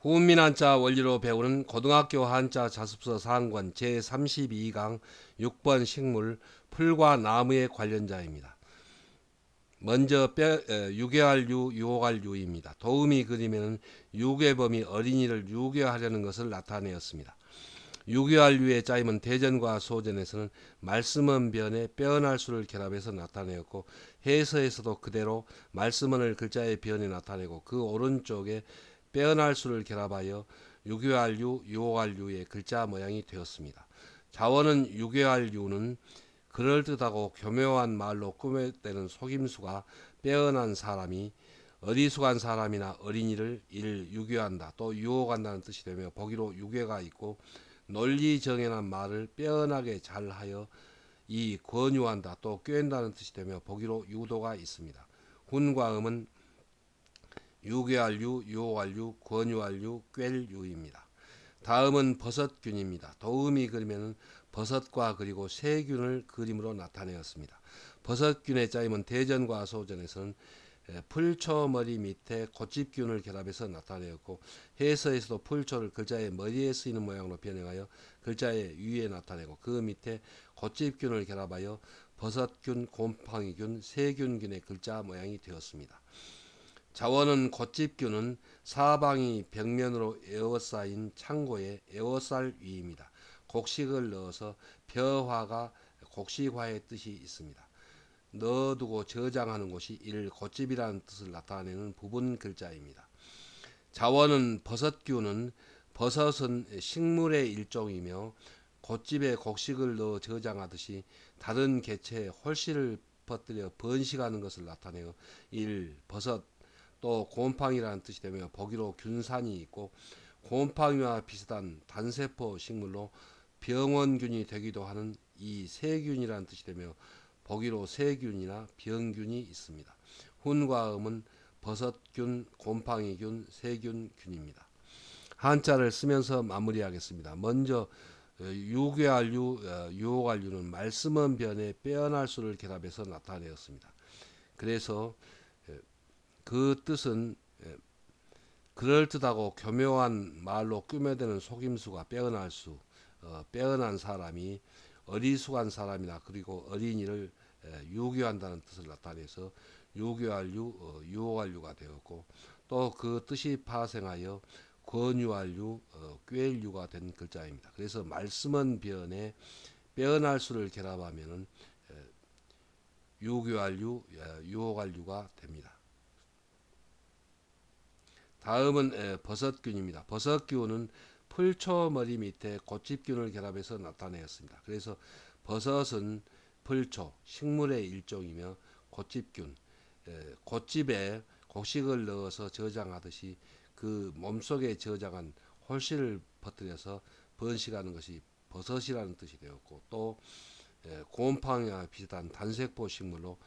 후민 한자 원리로 배우는 고등학교 한자 자습서 사항권 제32강 6번 식물 풀과 나무의 관련자입니다. 먼저 유괴할 유, 유혹할 유입니다. 도움이 그림에는 유괴범이 어린이를 유괴하려는 것을 나타내었습니다. 유괴할 유의 짜임은 대전과 소전에서는 말씀은 변에 빼어날 수를 결합해서 나타내었고, 해서에서도 그대로 말씀은을 글자의 변에 나타내고 그 오른쪽에 빼어날 수를 결합하여 유괴할 유, 유혹할 유의 글자 모양이 되었습니다. 자원은 유괴할 유는 그럴듯하고 교묘한 말로 꾸며대는 속임수가 빼어난 사람이 어리숙한 사람이나 어린이를 유괴한다, 또 유혹한다는 뜻이 되며 보기로 유괴가 있고, 논리 정연한 말을 빼어나게 잘하여 이 권유한다, 또 꿰인다는 뜻이 되며 보기로 유도가 있습니다. 훈과 음은 유괴할 유, 유혹할 유, 권유할 유, 꿰일 유입니다. 다음은 버섯균입니다. 도음이 그리면 버섯과 그리고 세균을 그림으로 나타내었습니다. 버섯균의 짜임은 대전과 소전에서는 풀초머리 밑에 곶집균을 결합해서 나타내었고, 해서에서도 풀초를 글자의 머리에 쓰이는 모양으로 변형하여 글자의 위에 나타내고 그 밑에 곶집균을 결합하여 버섯균, 곰팡이균, 세균균의 글자 모양이 되었습니다. 자원은 곶집균은 사방이 벽면으로 에워싸인 창고에 에워쌀 위입니다. 곡식을 넣어서 벼화가 곡식화의 뜻이 있습니다. 넣어두고 저장하는 곳이 곶집이라는 뜻을 나타내는 부분 글자입니다. 자원은 버섯균은 버섯은 식물의 일종이며 곶집에 곡식을 넣어 저장하듯이 다른 개체에 홀씨를 퍼뜨려 번식하는 것을 나타내어 버섯, 또 곰팡이라는 뜻이 되며 보기로 균산이 있고, 곰팡이와 비슷한 단세포 식물로 병원균이 되기도 하는 이 세균이라는 뜻이 되며 보기로 세균이나 병균이 있습니다. 훈과 음은 버섯균, 곰팡이균, 세균균입니다. 한자를 쓰면서 마무리하겠습니다. 먼저 유괴할 유, 유혹할 유는 말씀은 변에 빼어날 수를 결합해서 나타내었습니다. 그래서 그 뜻은 그럴듯하고 교묘한 말로 꾸며대는 속임수가 빼어날 수, 빼어난 사람이 어리숙한 사람이나 그리고 어린이를 유괴한다는 뜻을 나타내서 유괴할 유, 유혹할 유가 되었고, 또 그 뜻이 파생하여 권유할 유, 꿰일 유가 된 글자입니다. 그래서 말씀은 변에 빼어날 수를 결합하면은 유괴할 유, 유혹할 유가 됩니다. 다음은 버섯균입니다. 버섯균은 풀초머리 밑에 곶집균을 결합해서 나타내었습니다. 그래서 버섯은 풀초, 식물의 일종이며 곶집균, 곶집에 곡식을 넣어서 저장하듯이 그 몸속에 저장한 홀씨를 퍼뜨려서 번식하는 것이 버섯이라는 뜻이 되었고, 또 곰팡이와 비슷한 단색포 식물로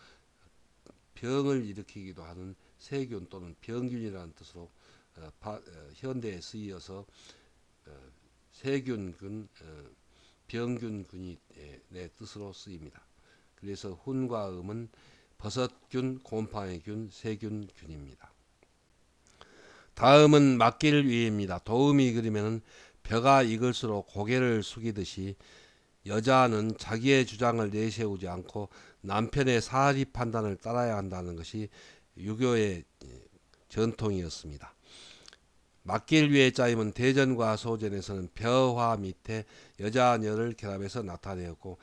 병을 일으키기도 하는 세균 또는 병균이라는 뜻으로 현대에 쓰여서 세균균, 병균균이 내 뜻으로 쓰입니다. 그래서 훈과 음은 버섯균, 곰팡이균, 세균균입니다. 다음은 맡길 위입니다. 도움이 그리면 벼가 익을수록 고개를 숙이듯이 여자는 자기의 주장을 내세우지 않고 남편의 사리 판단을 따라야 한다는 것이 유교의 전통이었습니다. 맡길 위의 짜임은 대전과 소전에서는 벼화 밑에 여자녀를 결합해서 나타내었고,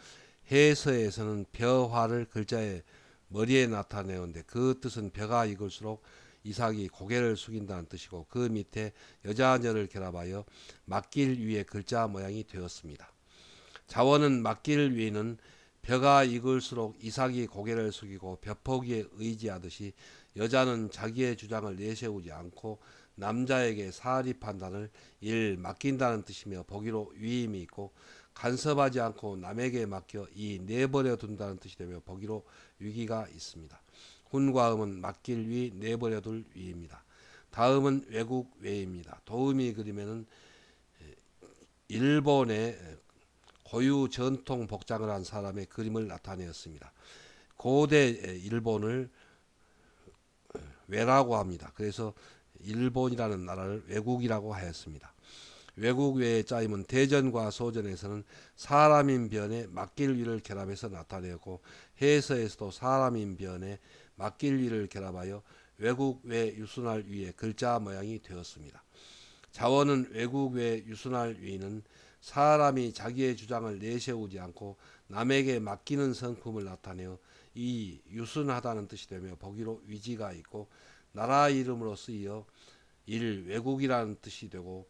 해서에서는 벼화를 글자의 머리에 나타내었는데 그 뜻은 벼가 익을수록 이삭이 고개를 숙인다는 뜻이고, 그 밑에 여자녀를 결합하여 맡길 위의 글자 모양이 되었습니다. 자원은 맡길 위는 벼가 익을수록 이삭이 고개를 숙이고 벼포기에 의지하듯이 여자는 자기의 주장을 내세우지 않고 남자에게 사리 판단을 맡긴다는 뜻이며 보기로 위임이 있고, 간섭하지 않고 남에게 맡겨 내버려 둔다는 뜻이 되며 보기로 위기가 있습니다. 훈과 음은 맡길 위, 내버려 둘 위입니다. 다음은 외국 외입니다. 도움이 그리면은 일본의 고유 전통 복장을 한 사람의 그림을 나타내었습니다. 고대 일본을 외라고 합니다. 그래서 일본이라는 나라를 외국이라고 하였습니다. 외국 외의 짜임은 대전과 소전에서는 사람인 변에 맡길 위를 결합해서 나타내었고 해서에서도 사람인 변에 맡길 위를 결합하여 외국 외 유순할 위의 글자 모양이 되었습니다. 자원은 외국 외 유순할 위는 사람이 자기의 주장을 내세우지 않고 남에게 맡기는 성품을 나타내어 이 유순하다는 뜻이 되며 보기로 위지가 있고 나라 이름으로 쓰여 일 외국이라는 뜻이 되고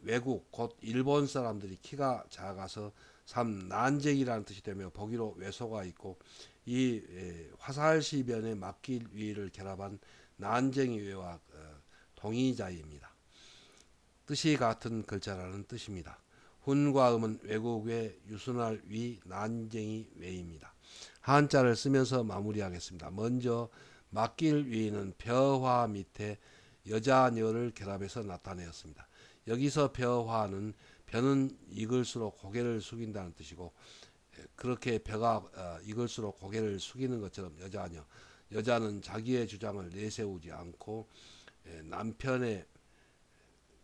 외국 곧 일본 사람들이 키가 작아서 삼 난쟁이라는 뜻이 되며 보기로 외소가 있고 이 화살시변에 맡길 위를 결합한 난쟁이 외와 동의자입니다. 뜻이 같은 글자라는 뜻입니다. 훈과 음은 외국 외 유순할 위 난쟁이 외입니다. 한자를 쓰면서 마무리하겠습니다. 먼저 맡길 위는 벼화 밑에 여자녀를 결합해서 나타내었습니다. 여기서 벼화는 벼는 익을수록 고개를 숙인다는 뜻이고 그렇게 벼가 익을수록 고개를 숙이는 것처럼 여자는 자기의 주장을 내세우지 않고 남편의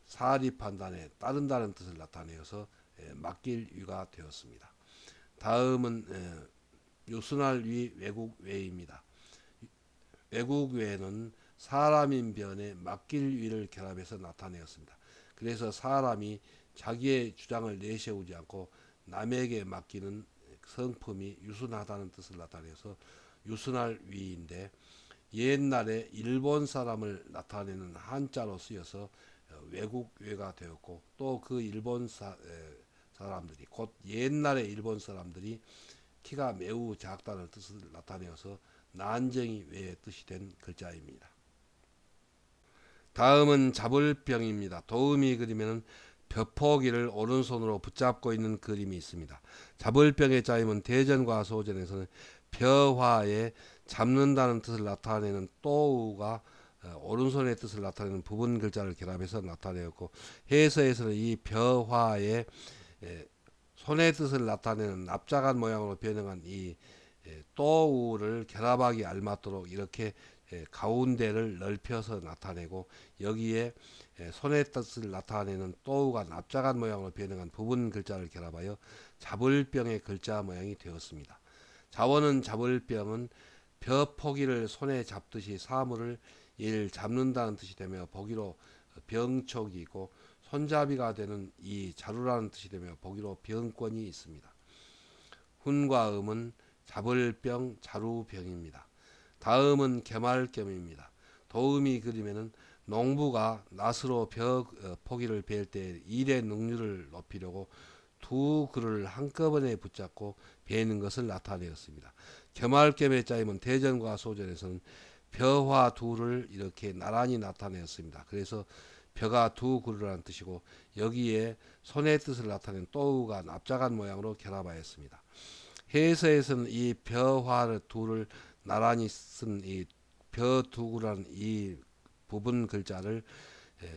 사리 판단에 따른다는 뜻을 나타내어서 맡길 위가 되었습니다. 다음은 유순할 위 외국 외입니다. 외국 외는 사람인 변에 맡길 위를 결합해서 나타내었습니다. 그래서 사람이 자기의 주장을 내세우지 않고 남에게 맡기는 성품이 유순하다는 뜻을 나타내서 유순할 위인데 옛날에 일본 사람을 나타내는 한자로 쓰여서 외국 외가 되었고 또 그 일본 사람들이 곧 옛날의 일본 사람들이 키가 매우 작다는 뜻을 나타내어서 난쟁이 외의 뜻이 된 글자입니다. 다음은 잡을병입니다. 도우미 그림에는 벼포기를 오른손으로 붙잡고 있는 그림이 있습니다. 잡을병의 짜임은 대전과 소전에서는 벼화에 잡는다는 뜻을 나타내는 또우가 오른손의 뜻을 나타내는 부분 글자를 결합해서 나타내었고 해서에서는 이 벼화에 손의 뜻을 나타내는 납작한 모양으로 변형한 이 또우를 결합하기 알맞도록 이렇게 가운데를 넓혀서 나타내고 여기에 손의 뜻을 나타내는 또우가 납작한 모양으로 변형한 부분 글자를 결합하여 잡을병의 글자 모양이 되었습니다. 자원은 잡을병은 벼 포기를 손에 잡듯이 사물을 일 잡는다는 뜻이 되며 보기로 병촉이고 손잡이가 되는 이 자루라는 뜻이 되며 보기로 병권이 있습니다. 훈과 음은 잡을병 자루병입니다. 다음은 개말겸입니다. 도우미 그림에는 농부가 낫으로 벼 포기를 베일 때 일의 능률을 높이려고 두 그루를 한꺼번에 붙잡고 베는 것을 나타내었습니다. 개말겸의 짜임은 대전과 소전에서는 벼와 두를 이렇게 나란히 나타내었습니다. 그래서 벼가 두 그루라는 뜻이고 여기에 손의 뜻을 나타낸 또우가 납작한 모양으로 결합하였습니다. 해서에서는 이 벼와 두를 나란히 쓴 이 벼 두 그루라는 이 부분 글자를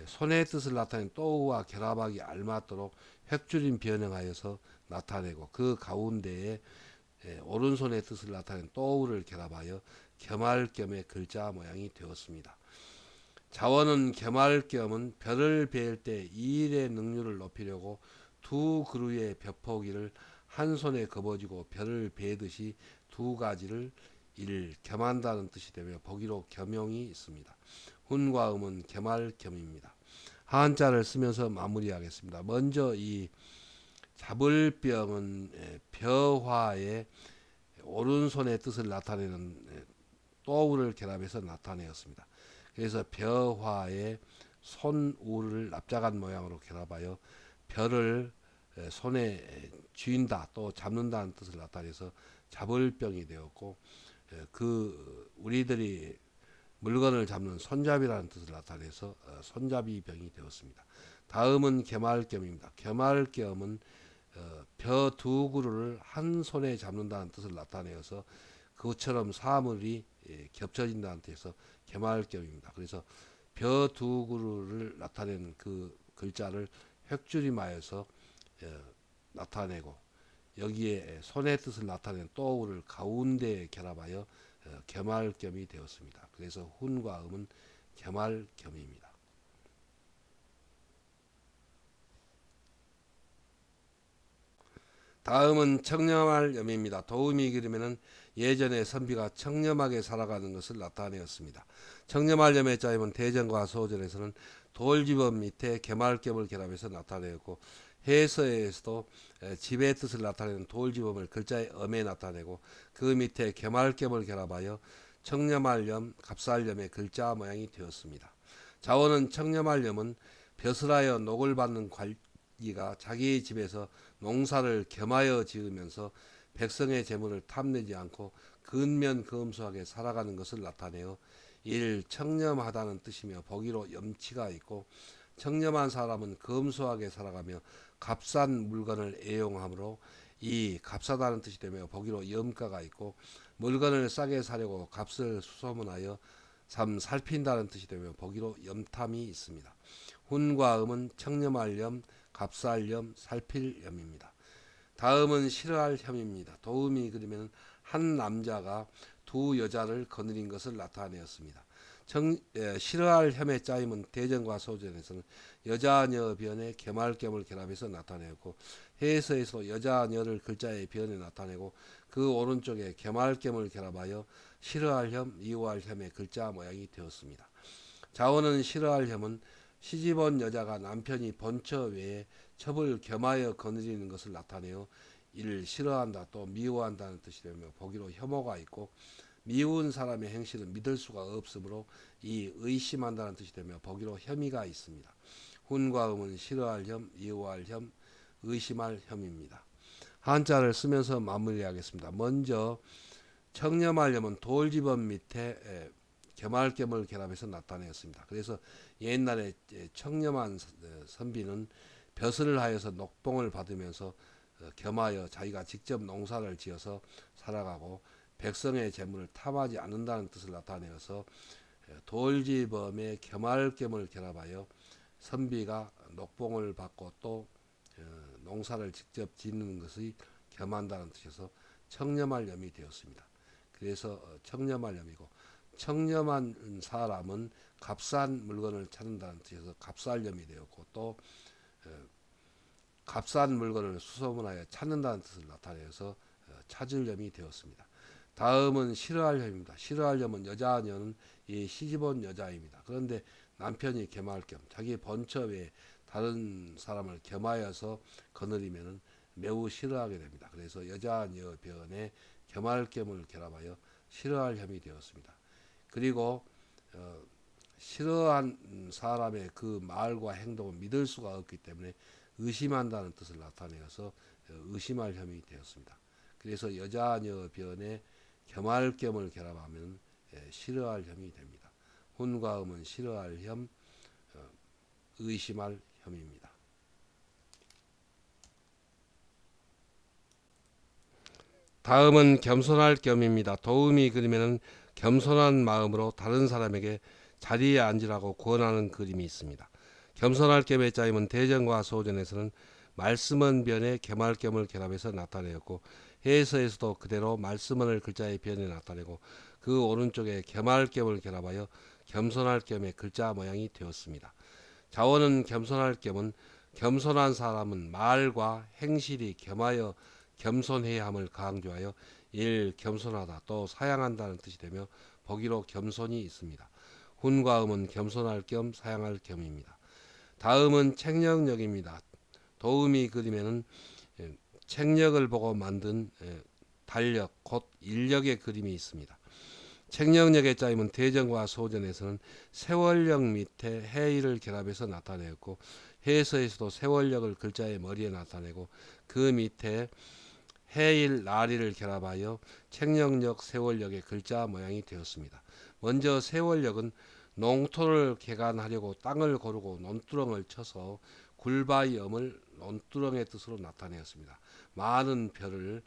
손의 뜻을 나타낸 또우와 결합하기 알맞도록 획줄임 변형하여서 나타내고 그 가운데에 오른손의 뜻을 나타낸 또우를 결합하여 겸할겸의 글자 모양이 되었습니다. 자원은 겸할겸은 벼를 베일 때 일의 능률을 높이려고 두 그루의 벼포기를 한 손에 거머쥐고 벼를 베듯이 두 가지를 겸한다는 뜻이 되며 보기로 겸용이 있습니다. 훈과 음은 겸할겸입니다. 한자를 쓰면서 마무리하겠습니다. 먼저 이 잡을병은 벼화에 오른손의 뜻을 나타내는 또우를 결합해서 나타내었습니다. 그래서 벼화에 손우를 납작한 모양으로 결합하여 벼를 손에 쥐인다 또 잡는다는 뜻을 나타내서 잡을병이 되었고 그 우리들이 물건을 잡는 손잡이라는 뜻을 나타내서 손잡이병이 되었습니다. 다음은 개말겸입니다. 개말겸은 벼 두 그루를 한 손에 잡는다는 뜻을 나타내어서 그것처럼 사물이 겹쳐진다는 뜻에서 개말겸입니다. 그래서 벼 두 그루를 나타내는 그 글자를 획줄임하여서 나타내고 여기에 손의 뜻을 나타내는 또우를 가운데에 결합하여 개말겸이 되었습니다. 그래서 훈과 음은 개말겸입니다. 다음은 청렴할 염입니다. 도우미 그림에는 예전에 선비가 청렴하게 살아가는 것을 나타내었습니다. 청렴할 염의 짜임은 대전과 소전에서는 돌집업 밑에 개말겸을 결합해서 나타내었고, 해서에서도 집의 뜻을 나타내는 돌집업을 글자의 엄에 나타내고, 그 밑에 개말겸을 결합하여 청렴할 염, 값살 염의 글자 모양이 되었습니다. 자원은 청렴할 염은 벼슬하여 녹을 받는 관리가 자기 집에서 농사를 겸하여 지으면서 백성의 재물을 탐내지 않고 근면 검소하게 살아가는 것을 나타내어 일 청렴하다는 뜻이며 보기로 염치가 있고, 청렴한 사람은 검소하게 살아가며 값싼 물건을 애용하므로 이 값싸다는 뜻이 되며 보기로 염가가 있고, 물건을 싸게 사려고 값을 수소문하여 살핀다는 뜻이 되며 보기로 염탐이 있습니다. 훈과 음은 청렴할 염, 값살 염, 살필 염입니다. 다음은 싫어할 혐입니다. 도우미 그림에는 한 남자가 두 여자를 거느린 것을 나타내었습니다. 싫어할 혐의 짜임은 대전과 소전에서는 여자녀 변에 개말겸을 결합해서 나타내었고, 해서에서 여자녀를 글자의 변에 나타내고 그 오른쪽에 개말겸을 결합하여 싫어할 혐, 미워할 혐의 글자 모양이 되었습니다. 자원은 싫어할 혐은 시집온 여자가 남편이 본처 외에 첩을 겸하여 거느리는 것을 나타내어 이를 싫어한다 또 미워한다는 뜻이 되며 보기로 혐오가 있고, 미운 사람의 행실은 믿을 수가 없으므로 이 의심한다는 뜻이 되며 보기로 혐의가 있습니다. 훈과 음은 싫어할 혐, 미워할 혐, 의심할 혐입니다. 한자를 쓰면서 마무리하겠습니다. 먼저 청렴할 혐은 돌집업 밑에 개말겸을 결합해서 나타내었습니다. 그래서 옛날에 청렴한 선비는 벼슬을 하여서 녹봉을 받으면서 겸하여 자기가 직접 농사를 지어서 살아가고 백성의 재물을 탐하지 않는다는 뜻을 나타내어서 돌지범의 겸할겸을 결합하여 선비가 녹봉을 받고 또 농사를 직접 짓는 것이 겸한다는 뜻에서 청렴할 염이 되었습니다. 그래서 청렴할 염이고, 청렴한 사람은 값싼 물건을 찾는다는 뜻에서 값살염이 되었고, 또 값싼 물건을 수소문하여 찾는다는 뜻을 나타내서 찾을 염이 되었습니다. 다음은 싫어할 염입니다. 싫어할 염은 여자녀는 이 시집온 여자입니다. 그런데 남편이 겸할 겸 자기 본처 외에 다른 사람을 겸하여서 거느리면 매우 싫어하게 됩니다. 그래서 여자녀 변에 겸할 겸을 결합하여 싫어할 염이 되었습니다. 그리고 싫어한 사람의 그 말과 행동을 믿을 수가 없기 때문에 의심한다는 뜻을 나타내어서 의심할 혐이 되었습니다. 그래서 여자녀 변에 겸할 겸을 결합하면 싫어할 혐이 됩니다. 훈과 음은 싫어할 혐, 의심할 혐입니다. 다음은 겸손할 겸입니다. 도우미 그림에는 겸손한 마음으로 다른 사람에게 자리에 앉으라고 권하는 그림이 있습니다. 겸손할 겸의 짜임은 대전과 소전에서는 말씀은 변에 겸할겸을 결합해서 나타내었고, 해서에서도 그대로 말씀은을 글자의 변에 나타내고 그 오른쪽에 겸할겸을 결합하여 겸손할 겸의 글자 모양이 되었습니다. 자원은 겸손할 겸은 겸손한 사람은 말과 행실이 겸하여 겸손해야 함을 강조하여 일 겸손하다 또 사양한다는 뜻이 되며 보기로 겸손이 있습니다. 훈과 음은 겸손할 겸 사양할 겸입니다. 다음은 책령력입니다. 도우미 그림에는 책력을 보고 만든 달력 곧 인력의 그림이 있습니다. 책령력의 짜임은 대전과 소전에서는 세월력 밑에 해일을 결합해서 나타내었고, 해서에서도 세월력을 글자의 머리에 나타내고 그 밑에 해일 나리를 결합하여 책령력 세월력의 글자 모양이 되었습니다. 먼저 세월력은 농토를 개간하려고 땅을 고르고 논두렁을 쳐서 굴바이엄을 논두렁의 뜻으로 나타내었습니다. 많은 벼를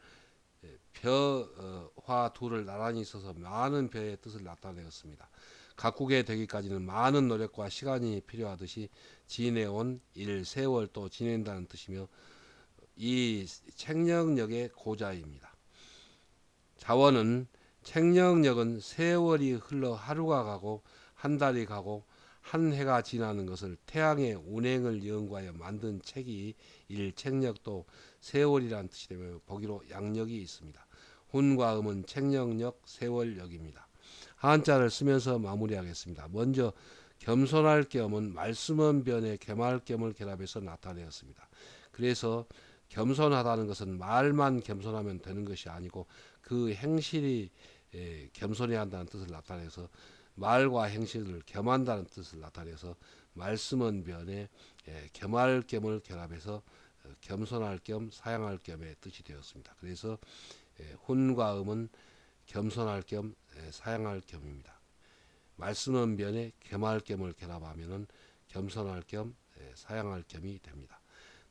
벼와 둘을 나란히 써서 많은 벼의 뜻을 나타내었습니다. 각국에 되기까지는 많은 노력과 시간이 필요하듯이 지내온 일 세월 또 지낸다는 뜻이며 이 책령력의 고자입니다. 자원은 책령력은 세월이 흘러 하루가 가고 한 달이 가고 한 해가 지나는 것을 태양의 운행을 연구하여 만든 책이 일책력도 세월이란 뜻이 되며 보기로 양력이 있습니다. 혼과 음은 책력력 세월력입니다. 한자를 쓰면서 마무리하겠습니다. 먼저 겸손할 겸은 말씀은 변에 겸할 겸을 결합해서 나타내었습니다. 그래서 겸손하다는 것은 말만 겸손하면 되는 것이 아니고 그 행실이 겸손해야 한다는 뜻을 나타내서 말과 행실을 겸한다는 뜻을 나타내서 말씀은 변에 겸할 겸을 결합해서 겸손할 겸 사양할 겸의 뜻이 되었습니다. 그래서 혼과 음은 겸손할 겸 사양할 겸입니다. 말씀은 변에 겸할 겸을 결합하면은 겸손할 겸 사양할 겸이 됩니다.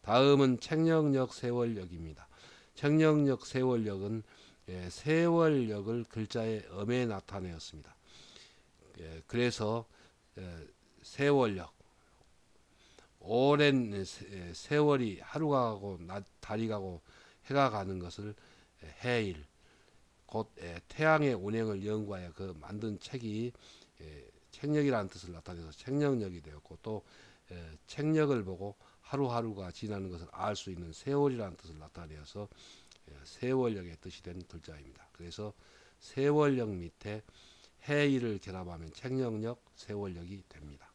다음은 책령력 세월력입니다. 책령력 세월력은 세월력을 글자의 엄에 나타내었습니다. 그래서 세월력 오랜 세월이 하루가 가고 달이 가고 해가 가는 것을 해일 곧 태양의 운행을 연구하여 그 만든 책이 책력이라는 뜻을 나타내서 책력력이 되었고 또 책력을 보고 하루하루가 지나는 것을 알 수 있는 세월이라는 뜻을 나타내어서 세월력의 뜻이 된 글자입니다. 그래서 세월력 밑에 해일을 결합하면 책력력, 세월력이 됩니다.